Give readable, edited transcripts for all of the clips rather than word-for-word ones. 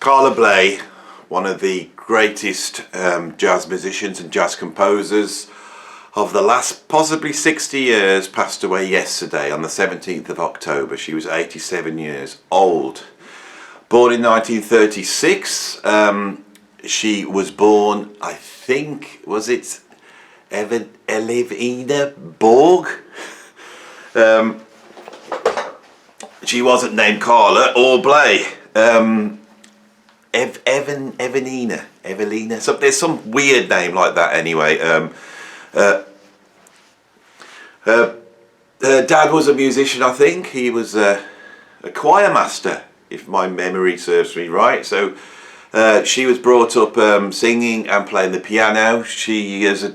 Carla Bley, one of the greatest jazz musicians and jazz composers of the last possibly 60 years, passed away yesterday on the 17th of October. She was 87 years old. Born in 1936. She was born, I think, was it Elevina Borg? She wasn't named Carla or Bley. Evelina. So there's some weird name like that anyway. Her dad was a musician, I think. He was a choir master, if my memory serves me right. So she was brought up singing and playing the piano. She, as a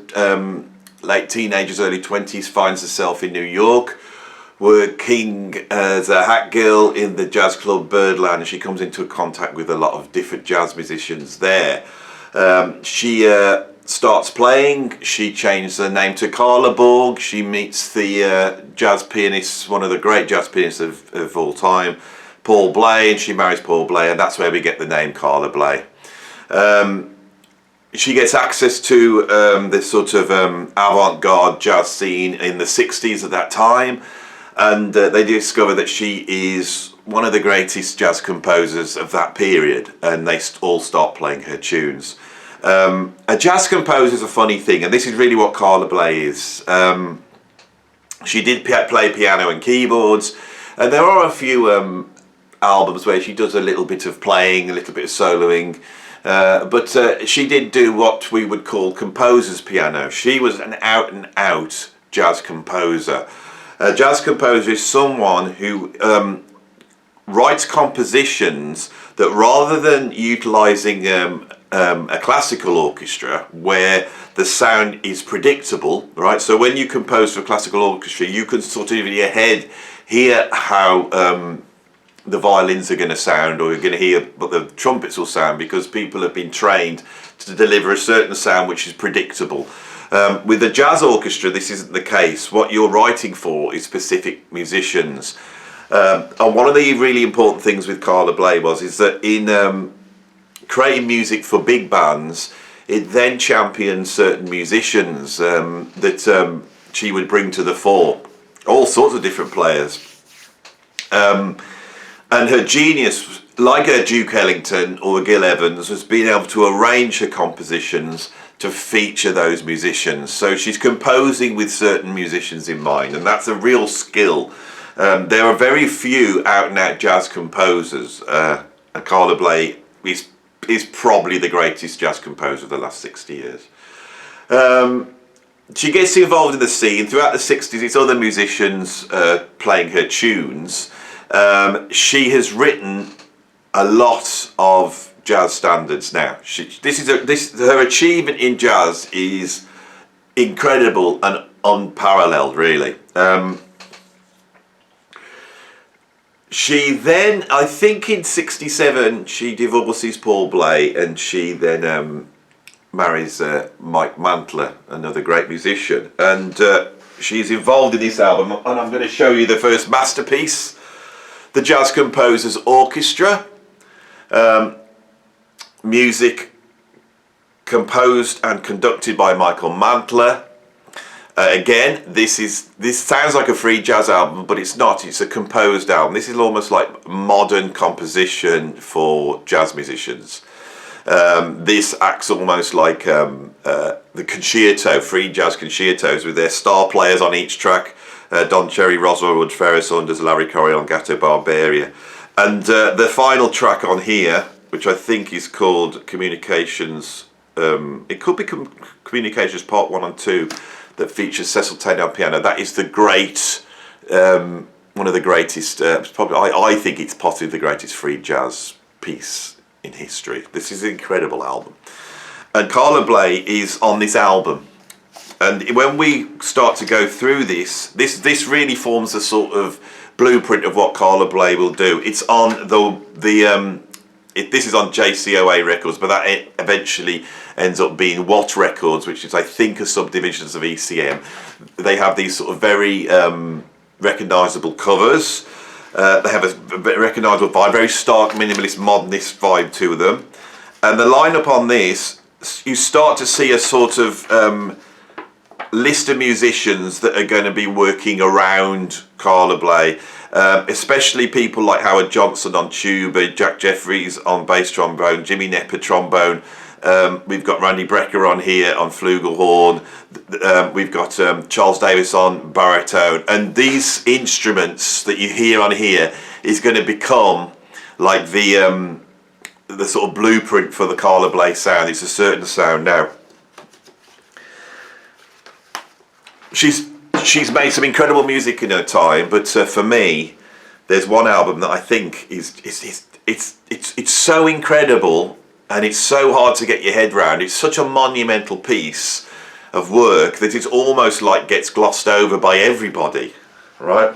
late teenagers, early 20s, finds herself in New York, working as a hat girl in the jazz club Birdland. She comes into contact with a lot of different jazz musicians there. She starts playing. She changes her name to Carla Borg. She meets the jazz pianist, one of the great jazz pianists of all time, Paul Bley, and she marries Paul Bley, and that's where we get the name Carla Bley. She gets access to this sort of avant-garde jazz scene in the 60s at that time, and they discover that she is one of the greatest jazz composers of that period, and they all start playing her tunes. A jazz composer is a funny thing, and this is really what Carla Bley is. She did play piano and keyboards, and there are a few albums where she does a little bit of playing, a little bit of soloing, but she did do what we would call composer's piano. She was an out-and-out jazz composer. A jazz composer is someone who writes compositions that, rather than utilising a classical orchestra where the sound is predictable, right? So when you compose for a classical orchestra, you can sort of in your head hear how the violins are going to sound, or you're going to hear what the trumpets will sound, because people have been trained to deliver a certain sound which is predictable. With a jazz orchestra, this isn't the case. What you're writing for is specific musicians. And one of the really important things with Carla Bley is that in creating music for big bands, it then championed certain musicians that she would bring to the fore. All sorts of different players. And her genius, like a Duke Ellington or a Gil Evans, was being able to arrange her compositions to feature those musicians. So she's composing with certain musicians in mind, and that's a real skill. There are very few out-and-out jazz composers. Carla Bley is probably the greatest jazz composer of the last 60 years. She gets involved in the scene. Throughout the 60s, it's other musicians playing her tunes. She has written a lot of jazz standards now. Her achievement in jazz is incredible and unparalleled, really. She then, I think in 67, she divorces Paul Bley, and she then marries Mike Mantler, another great musician. And she's involved in this album, and I'm going to show you the first masterpiece, the Jazz Composers Orchestra. Music composed and conducted by Michael Mantler. Again, this sounds like a free jazz album, but it's not. It's a composed album. This is almost like modern composition for jazz musicians. This acts almost like the concerto, free jazz concertos, with their star players on each track. Don Cherry, Roswell Wood, Pharoah Saunders, Larry Coryell, and Gato Barberia. And the final track on here, which I think is called Communications, it could be Communications Part 1 and 2, that features Cecil Taylor on piano. That is the great, one of the greatest, probably, I think it's possibly the greatest free jazz piece in history. This is an incredible album. And Carla Bley is on this album. And when we start to go through this really forms a sort of blueprint of what Carla Bley will do. It's on this is on JCOA Records, but that eventually ends up being Watt Records, which is, I think, a subdivisions of ECM. They have these sort of very recognisable covers. They have a very recognisable vibe, very stark, minimalist, modernist vibe to them. And the lineup on this, you start to see a sort of list of musicians that are going to be working around Carla Bley, especially people like Howard Johnson on tuba, Jack Jeffries on bass trombone, Jimmy Nepper trombone. We've got Randy Brecker on here on flugelhorn. We've got Charles Davis on baritone. And these instruments that you hear on here is going to become like the sort of blueprint for the Carla Bley sound. It's a certain sound now. She's made some incredible music in her time, but for me, there's one album that I think it's so incredible and it's so hard to get your head around. It's such a monumental piece of work that it's almost like gets glossed over by everybody, right?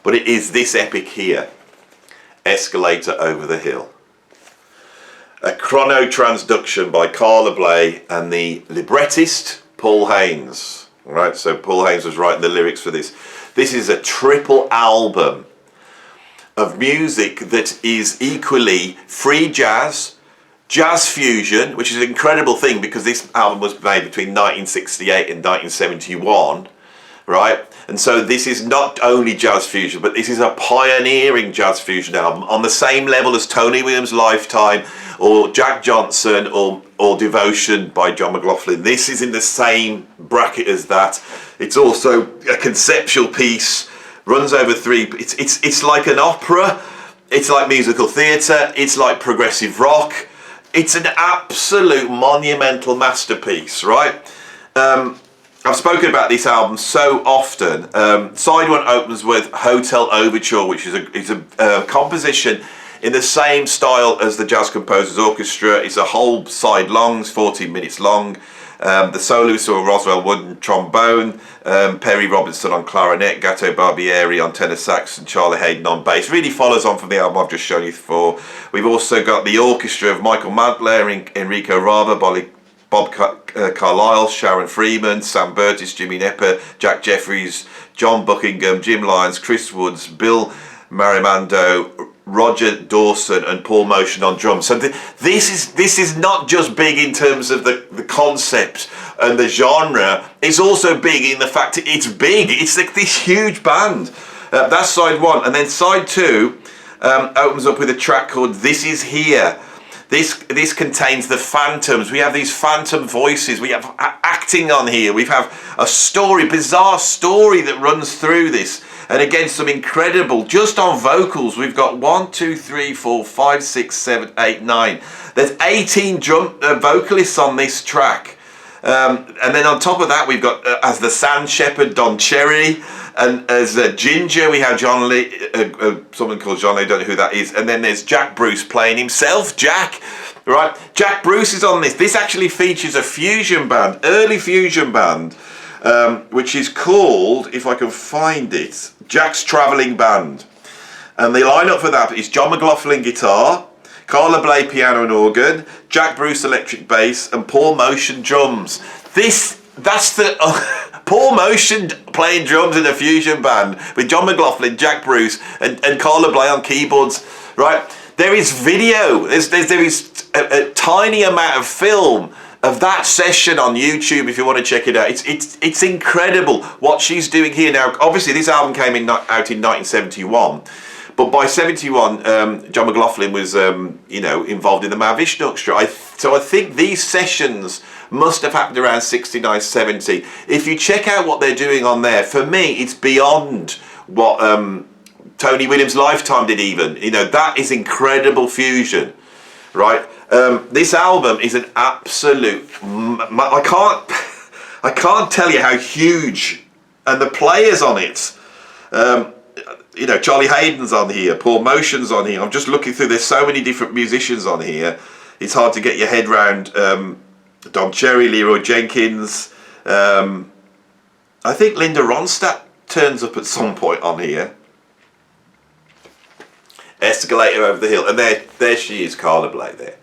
But it is this epic here, Escalator Over the Hill. A chrono-transduction by Carla Bley and the librettist Paul Haynes. Right, so Paul Haynes was writing the lyrics for this. This is a triple album of music that is equally free jazz, jazz fusion, which is an incredible thing because this album was made between 1968 and 1971, right? And so this is not only jazz fusion, but this is a pioneering jazz fusion album on the same level as Tony Williams' Lifetime or Jack Johnson or Devotion by John McLaughlin. This is in the same bracket as that. It's also a conceptual piece, runs over three. It's like an opera. It's like musical theatre. It's like progressive rock. It's an absolute monumental masterpiece, right? I've spoken about this album so often. Side one opens with Hotel Overture, which is a composition in the same style as the Jazz Composers Orchestra. It's a whole side long, it's 14 minutes long. The soloists are Roswell Wood on trombone, Perry Robinson on clarinet, Gato Barbieri on tenor sax, and Charlie Hayden on bass. Really follows on from the album I've just shown you before. We've also got the orchestra of Michael Mantler, Enrico Rava, Bob Carlyle, Sharon Freeman, Sam Burtis, Jimmy Nepper, Jack Jeffries, John Buckingham, Jim Lyons, Chris Woods, Bill Marimando, Roger Dawson and Paul Motion on drums. So this is not just big in terms of the concept and the genre, it's also big in the fact it's big. It's like this huge band. That's side one. And then side two opens up with a track called This Is Here. This contains the phantoms. We have these phantom voices. We have acting on here. We have a story, bizarre story that runs through this. And again, some incredible, just on vocals, we've got 1, 2, 3, 4, 5, 6, 7, 8, 9. There's 18 vocalists on this track. And then on top of that, we've got, as the Sand Shepherd, Don Cherry. And as Ginger, we have John Lee, someone called John Lee, I don't know who that is. And then there's Jack Bruce playing himself, Jack. Right, Jack Bruce is on this. This actually features a fusion band, early fusion band, which is called, if I can find it, Jack's Travelling Band. And the lineup for that is John McLaughlin guitar, Carla Bley piano and organ, Jack Bruce electric bass, and Paul Motion drums. That's the Paul Motion playing drums in a fusion band with John McLaughlin, Jack Bruce, and Carla Bley on keyboards. Right, there is video. There is a tiny amount of film of that session on YouTube if you want to check it out. It's incredible what she's doing here now. Obviously, this album came out in 1971, but by 71, John McLaughlin was involved in the Mahavishnu Orchestra. So I think these sessions must have happened around 69, 70. If you check out what they're doing on there, for me, it's beyond what Tony Williams' Lifetime did even. That is incredible fusion, right? This album is an absolute, I can't tell you how huge, and the players on it, Charlie Hayden's on here, Paul Motion's on here. I'm just looking through, there's so many different musicians on here, it's hard to get your head round. Don Cherry, Leroy Jenkins, I think Linda Ronstadt turns up at some point on here. Escalator Over the Hill, and there she is, Carla Bley there.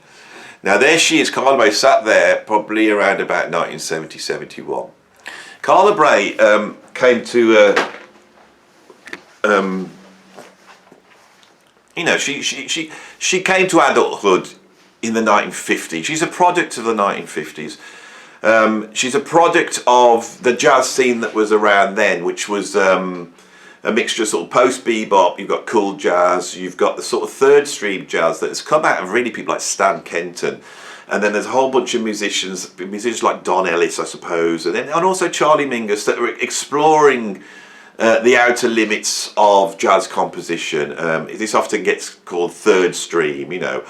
Now there she is, Carla Bley sat there probably around about 1970, 71. Carla Bley came to You know, she came to adulthood in the 1950s. She's a product of the 1950s. She's a product of the jazz scene that was around then, which was a mixture of sort of post-bebop, you've got cool jazz, you've got the sort of third stream jazz that has come out of really people like Stan Kenton. And then there's a whole bunch of musicians like Don Ellis, I suppose, and also Charlie Mingus that are exploring the outer limits of jazz composition. This often gets called third stream, you know.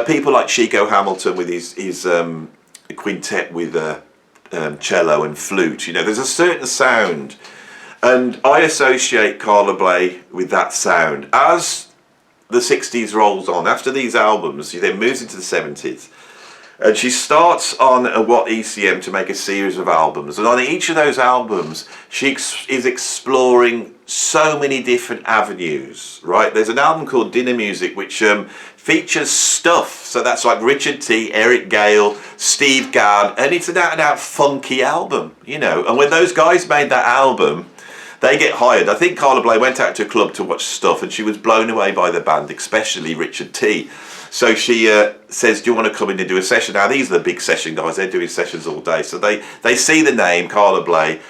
People like Chico Hamilton with his quintet with cello and flute, you know, there's a certain sound. And I associate Carla Bley with that sound. As the 60s rolls on, after these albums, she then moves into the 70s. And she starts on a What ECM to make a series of albums. And on each of those albums, she is exploring so many different avenues, right? There's an album called Dinner Music, which features stuff. So that's like Richard T, Eric Gale, Steve Gadd. And it's an out-and-out funky album, you know. And when those guys made that album, they get hired. I think Carla Bley went out to a club to watch stuff and she was blown away by the band, especially Richard T. So she says, do you want to come in and do a session? Now, these are the big session guys. They're doing sessions all day. So they see the name, Carla Bley,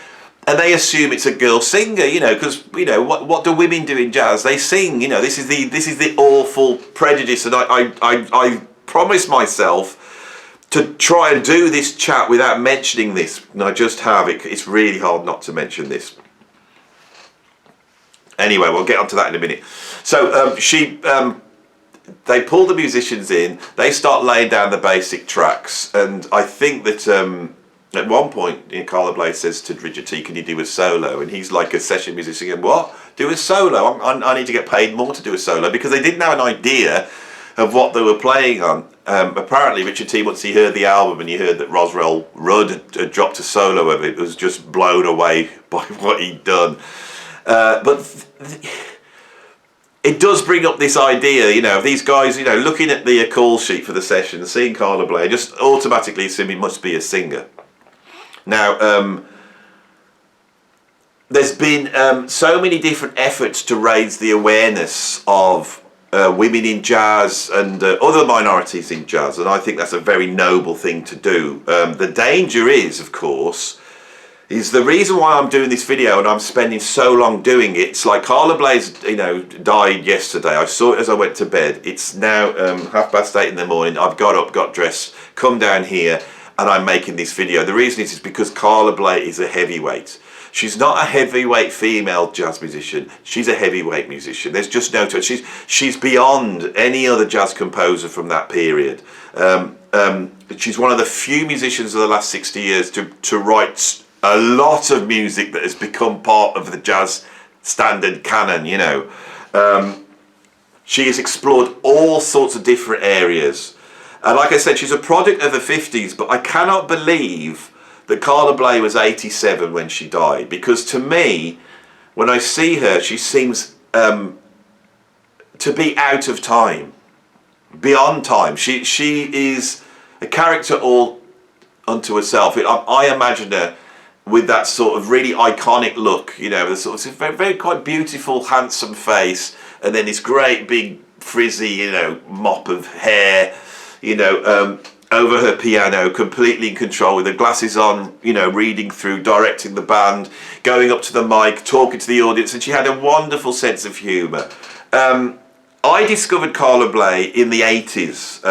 and they assume it's a girl singer, you know, because, you know, what do women do in jazz? They sing, you know, this is the awful prejudice. And I promised myself to try and do this chat without mentioning this. And I just have. It's really hard not to mention this. Anyway, we'll get onto that in a minute. So they pull the musicians in, they start laying down the basic tracks, and I think that at one point, you know, Carla Bley says to Richard T, can you do a solo? And he's like a session musician, and what? Do a solo? I need to get paid more to do a solo, because they didn't have an idea of what they were playing on. Apparently Richard T, once he heard the album and he heard that Roswell Rudd had dropped a solo of it, was just blown away by what he'd done. But it does bring up this idea, you know, of these guys, you know, looking at the call sheet for the session, seeing Carla Bley, just automatically assuming it must be a singer. Now, there's been so many different efforts to raise the awareness of women in jazz and other minorities in jazz, and I think that's a very noble thing to do. The danger is, of course, is the reason why I'm doing this video and I'm spending so long doing it. It's like Carla Bley's, you know, died yesterday. I saw it as I went to bed. It's now 8:30 in the morning. I've got up, got dressed, come down here, and I'm making this video. The reason is because Carla Bley is a heavyweight. She's not a heavyweight female jazz musician. She's a heavyweight musician. There's just no to it. She's beyond any other jazz composer from that period. She's one of the few musicians of the last 60 years to write a lot of music that has become part of the jazz standard canon, you know. She has explored all sorts of different areas. And like I said, she's a product of the 50s, but I cannot believe that Carla Bley was 87 when she died. Because to me, when I see her, she seems to be out of time, beyond time. She is a character all unto herself. I imagine her with that sort of really iconic look, you know, the sort of very, very quite beautiful, handsome face, and then this great big frizzy, you know, mop of hair, you know, over her piano, completely in control, with the glasses on, you know, reading through, directing the band, going up to the mic, talking to the audience, and she had a wonderful sense of humour. I discovered Carla Bley in the 80s.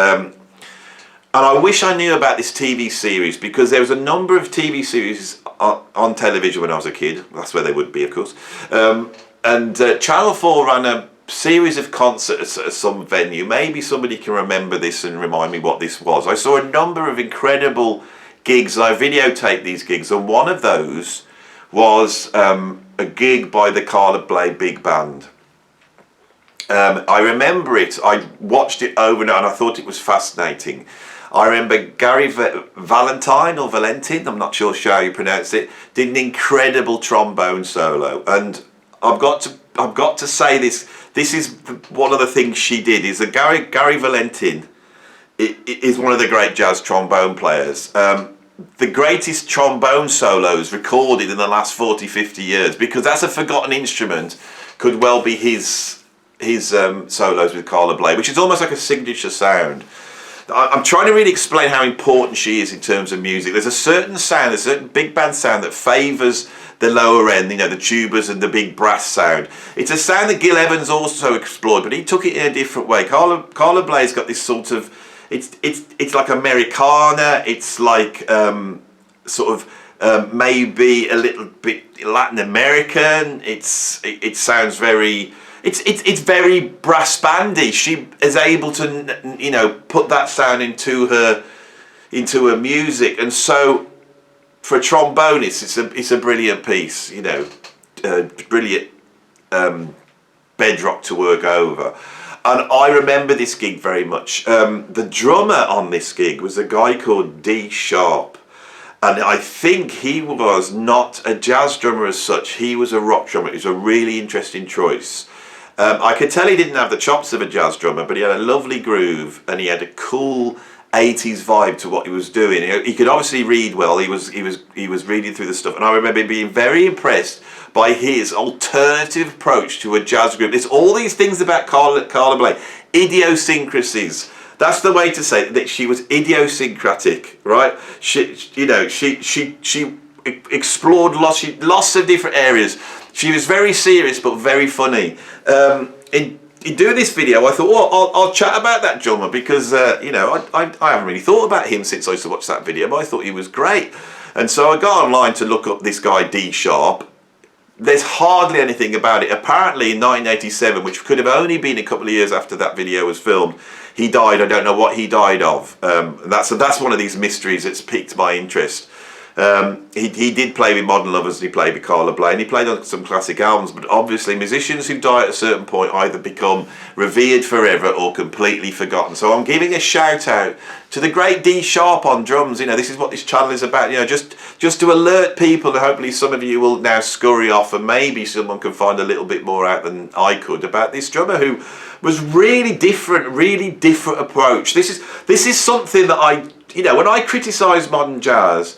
And I wish I knew about this TV series, because there was a number of TV series on television when I was a kid. That's where they would be, of course. And Channel 4 ran a series of concerts at some venue. Maybe somebody can remember this and remind me what this was. I saw a number of incredible gigs, and I videotaped these gigs. And one of those was a gig by the Carla Bley Big Band. I remember it. I watched it over and I thought it was fascinating. I remember Gary Valentine or Valentin, I'm not sure how you pronounce it, did an incredible trombone solo. And I've got to say this. This is one of the things she did. Is that Gary Valentin is one of the great jazz trombone players. The greatest trombone solos recorded in the last 40, 50 years, because that's a forgotten instrument, could well be his solos with Carla Bley, which is almost like a signature sound. I'm trying to really explain how important she is in terms of music. There's a certain sound, there's a certain big band sound that favours the lower end, you know, the tubas and the big brass sound. It's a sound that Gil Evans also explored, but he took it in a different way. Carla Bley's got this sort of, it's like Americana, it's like maybe a little bit Latin American. It sounds very. It's very brass bandy. She is able to, you know, put that sound into her music, and so for a trombonist, it's a brilliant piece. You know, brilliant bedrock to work over. And I remember this gig very much. The drummer on this gig was a guy called D Sharp. And I think he was not a jazz drummer as such. He was a rock drummer. It was a really interesting choice. I could tell he didn't have the chops of a jazz drummer, but he had a lovely groove and he had a cool 80s vibe to what he was doing. He could obviously read well. He was reading through the stuff, and I remember being very impressed by his alternative approach to a jazz group. There's all these things about Carla Bley, idiosyncrasies. That's the way to say it, that she was idiosyncratic, right? She explored lots of different areas. She was very serious but very funny. In doing this video, I thought, well, I'll chat about that drummer because you know, I haven't really thought about him since I used to watch that video, but I thought he was great. And so I got online to look up this guy D Sharp. There's hardly anything about it. Apparently in 1987, which could have only been a couple of years after that video was filmed, he died. I don't know what he died of. That's one of these mysteries that's piqued my interest. He did play with Modern Lovers, and he played with Carla Bley, and he played on some classic albums, but obviously musicians who die at a certain point either become revered forever or completely forgotten. So I'm giving a shout out to the great D Sharp on drums. You know, this is what this channel is about, you know, just to alert people, and hopefully some of you will now scurry off and maybe someone can find a little bit more out than I could about this drummer who was really different approach. This is something that you know, when I criticise modern jazz,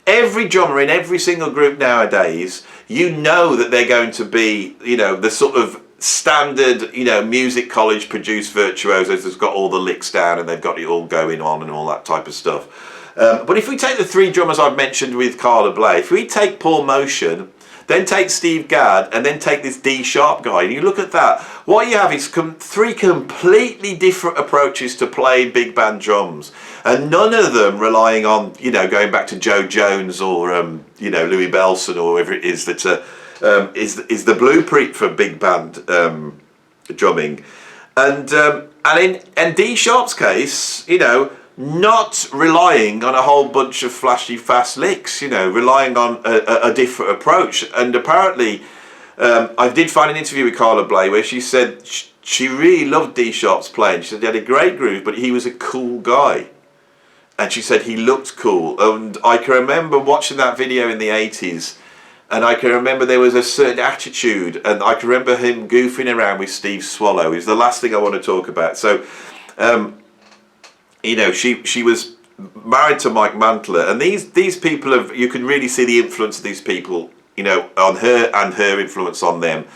every drummer in every single group nowadays, you know that they're going to be, you know, the sort of standard, you know, music college produced virtuosos that's got all the licks down and they've got it all going on and all that type of stuff. But if we take the three drummers I've mentioned with Carla Bley, if we take Paul Motion, then take Steve Gadd, and then take this D Sharp guy, and you look at that, what you have is three completely different approaches to playing big band drums, and none of them relying on, you know, going back to Joe Jones or you know, Louis Bellson or whoever it is that is the blueprint for big band drumming, and in D Sharp's case, you know, not relying on a whole bunch of flashy fast licks, you know, relying on a different approach. And apparently I did find an interview with Carla Bley where she said she really loved D Sharp's playing. She said he had a great groove, but he was a cool guy, and she said he looked cool. And I can remember watching that video in the 80s, and I can remember there was a certain attitude, and I can remember him goofing around with Steve Swallow. Is the last thing I want to talk about. So you know, she was married to Mike Mantler, and these people have, you can really see the influence of these people, you know, on her and her influence on them.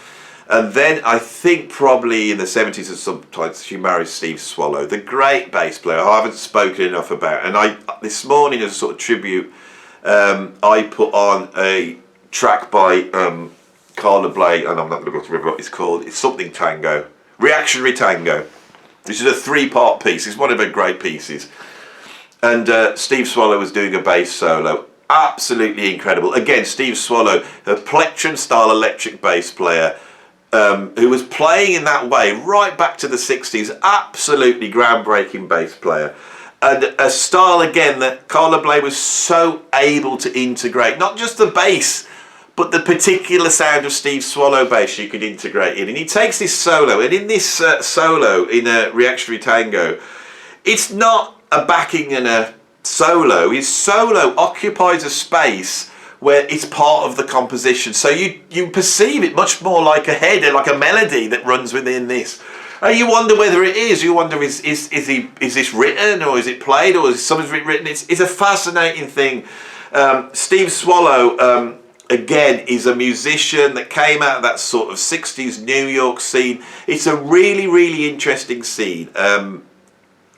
And then I think probably in the 70s or sometimes she married Steve Swallow, the great bass player I haven't spoken enough about. And this morning, as a sort of tribute, I put on a track by Carla Bley, and I'm not going to go to remember what it's called. It's something Tango, Reactionary Tango. This is a 3-part piece. It's one of her great pieces. And Steve Swallow was doing a bass solo. Absolutely incredible. Again, Steve Swallow, a plectrum-style electric bass player who was playing in that way right back to the 60s. Absolutely groundbreaking bass player. And a style, again, that Carla Bley was so able to integrate. Not just the bass, but the particular sound of Steve Swallow bass you could integrate in. And he takes this solo, and in this solo, in a Reactionary Tango, it's not a backing and a solo. His solo occupies a space where it's part of the composition. So you perceive it much more like a header, like a melody that runs within this. And you wonder whether it is. You wonder, is this written, or is it played, or is something written? It's a fascinating thing. Steve Swallow, again, is a musician that came out of that sort of 60s New York scene. It's a really, really interesting scene.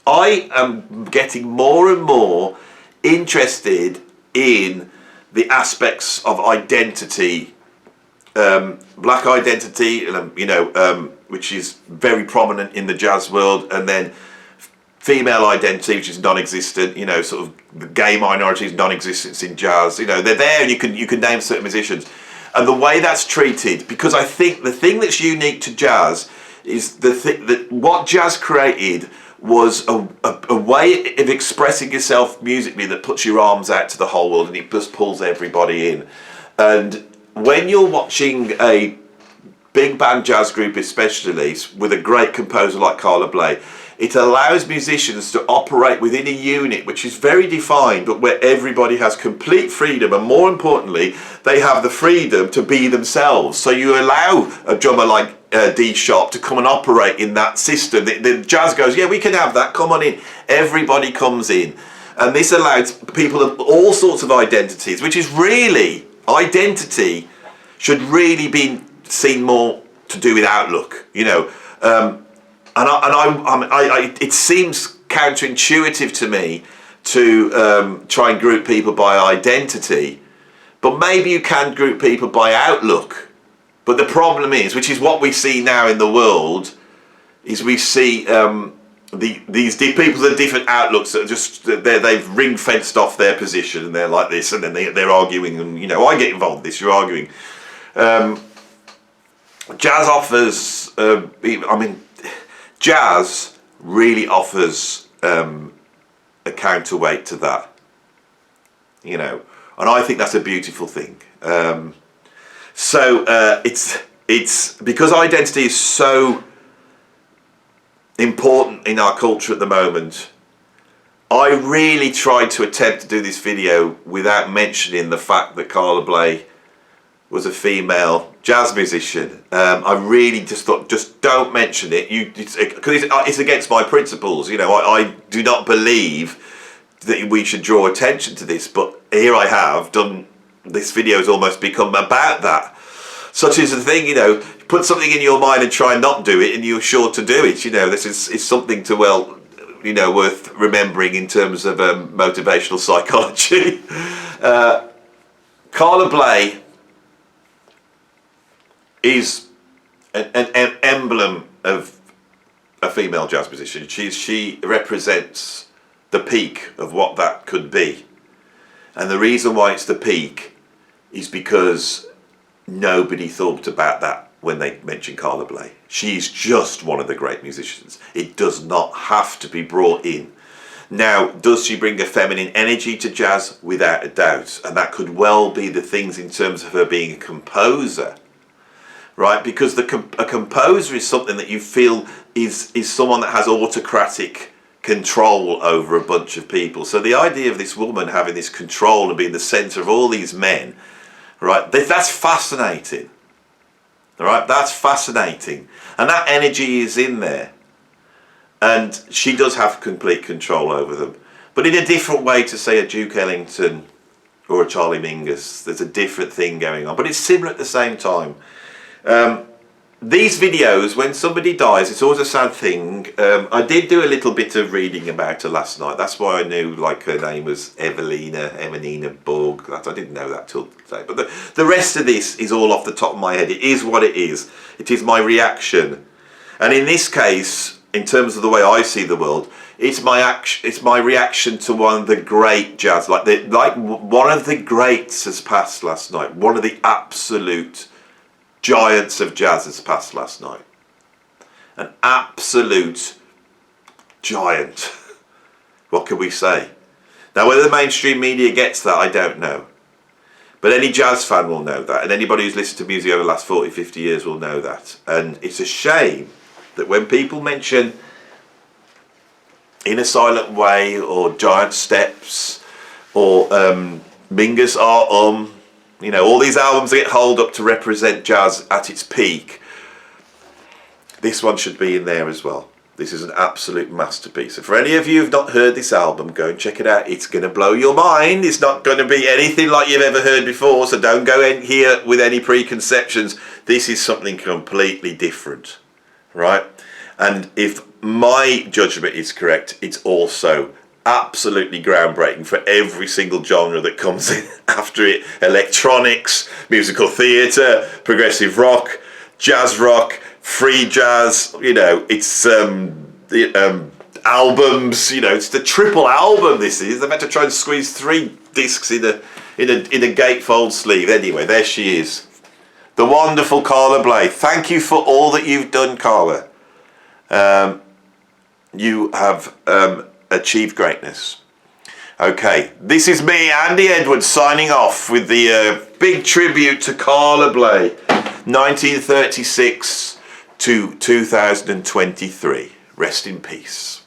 I am getting more and more interested in the aspects of identity, black identity, which is very prominent in the jazz world, and then female identity, which is non-existent. Sort of the gay minorities, non-existence in jazz. They're there, and you can name certain musicians, and the way that's treated. Because I think the thing that's unique to jazz is that what jazz created was a way of expressing yourself musically that puts your arms out to the whole world, and it just pulls everybody in. And when you're watching a big band jazz group, especially with a great composer like Carla Bley, it allows musicians to operate within a unit which is very defined, but where everybody has complete freedom, and more importantly, they have the freedom to be themselves. So you allow a drummer like D Sharp to come and operate in that system. The jazz goes, yeah, we can have that, come on in. Everybody comes in. And this allows people of all sorts of identities, which is really, identity should really be seen more to do with outlook, it seems counterintuitive to me to try and group people by identity, but maybe you can group people by outlook. But the problem is, which is what we see now in the world, is we see these people with different outlooks that are just they've ring fenced off their position, and they're like this, and then they're arguing, and I get involved in this. You're arguing. Jazz offers. Jazz really offers a counterweight to that, and I think that's a beautiful thing. So it's because identity is so important in our culture at the moment. I really tried to attempt to do this video without mentioning the fact that Carla Bley was a female jazz musician. I really just thought, just don't mention it. Because it's against my principles. I do not believe that we should draw attention to this, but here I have done. This video has almost become about that. Such is the thing, put something in your mind and try and not do it, and you're sure to do it. This is something to, worth remembering in terms of motivational psychology. Carla Bley is an emblem of a female jazz musician. She represents the peak of what that could be. And the reason why it's the peak is because nobody thought about that when they mentioned Carla Bley. She's just one of the great musicians. It does not have to be brought in. Now, does she bring a feminine energy to jazz? Without a doubt. And that could well be the things in terms of her being a composer. Right? Because a composer is something that you feel is someone that has autocratic control over a bunch of people. So the idea of this woman having this control and being the centre of all these men, right, that's fascinating. All right, that's fascinating. And that energy is in there. And she does have complete control over them. But in a different way to, say, a Duke Ellington or a Charlie Mingus. There's a different thing going on. But it's similar at the same time. These videos, when somebody dies, it's always a sad thing. I did do a little bit of reading about her last night. That's why I knew, her name was Evelina Borg. I didn't know that till today. But the rest of this is all off the top of my head. It is what it is. It is my reaction. And in this case, in terms of the way I see the world, it's my reaction to one of the great jazz. One of the greats has passed last night. One of the absolute giants of jazz has passed last night. An absolute giant. What can we say? Now, whether the mainstream media gets that, I don't know. But any jazz fan will know that. And anybody who's listened to music over the last 40, 50 years will know that. And it's a shame that when people mention In a Silent Way or Giant Steps or Mingus Are all these albums that get held up to represent jazz at its peak. This one should be in there as well. This is an absolute masterpiece. So for any of you who've not heard this album, go and check it out. It's going to blow your mind. It's not going to be anything like you've ever heard before, so don't go in here with any preconceptions. This is something completely different, right? And if my judgment is correct, it's also absolutely groundbreaking for every single genre that comes in after it. Electronics, musical theatre, progressive rock, jazz rock, free jazz, you know, it's albums, you know, it's the triple album this is. They've had to try and squeeze 3 discs in a gatefold sleeve. Anyway, there she is. The wonderful Carla Bley. Thank you for all that you've done, Carla. You have achieved greatness. Okay, this is me, Andy Edwards, signing off with the big tribute to Carla Bley, 1936 to 2023. Rest in peace.